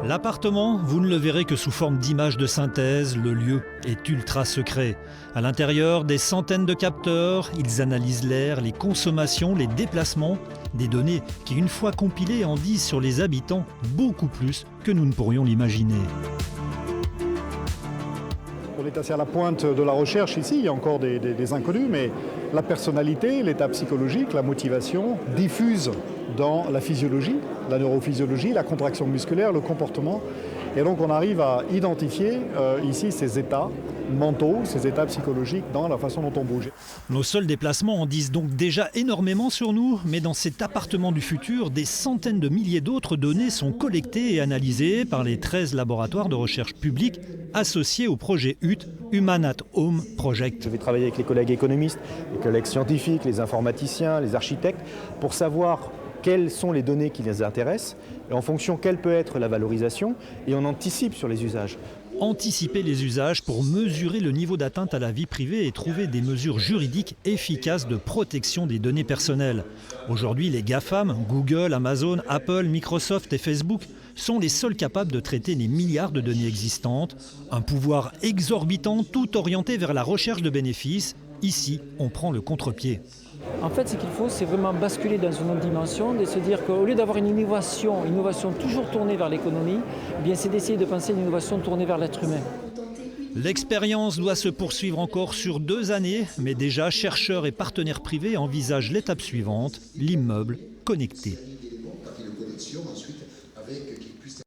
L'appartement, vous ne le verrez que sous forme d'images de synthèse, le lieu est ultra secret. À l'intérieur, des centaines de capteurs, ils analysent l'air, les consommations, les déplacements, des données qui, une fois compilées, en disent sur les habitants beaucoup plus que nous ne pourrions l'imaginer. On est assez à la pointe de la recherche ici, il y a encore des inconnus, mais la personnalité, l'état psychologique, la motivation diffusent dans la physiologie, la neurophysiologie, la contraction musculaire, le comportement. Et donc on arrive à identifier ici ces états mentaux, ces états psychologiques dans la façon dont on bouge. Nos seuls déplacements en disent donc déjà énormément sur nous, mais dans cet appartement du futur, des centaines de milliers d'autres données sont collectées et analysées par les 13 laboratoires de recherche publics associés au projet HUT, Human at Home Project. Je vais travailler avec les collègues économistes, les collègues scientifiques, les informaticiens, les architectes, pour savoir quelles sont les données qui les intéressent, et en fonction quelle peut être la valorisation, et on anticipe sur les usages. Anticiper les usages pour mesurer le niveau d'atteinte à la vie privée et trouver des mesures juridiques efficaces de protection des données personnelles. Aujourd'hui, les GAFAM, Google, Amazon, Apple, Microsoft et Facebook sont les seuls capables de traiter les milliards de données existantes. Un pouvoir exorbitant, tout orienté vers la recherche de bénéfices. Ici, on prend le contre-pied. En fait, ce qu'il faut, c'est vraiment basculer dans une autre dimension, de se dire qu'au lieu d'avoir une innovation toujours tournée vers l'économie, eh bien, c'est d'essayer de penser une innovation tournée vers l'être humain. L'expérience doit se poursuivre encore sur 2 années, mais déjà chercheurs et partenaires privés envisagent l'étape suivante, l'immeuble connecté.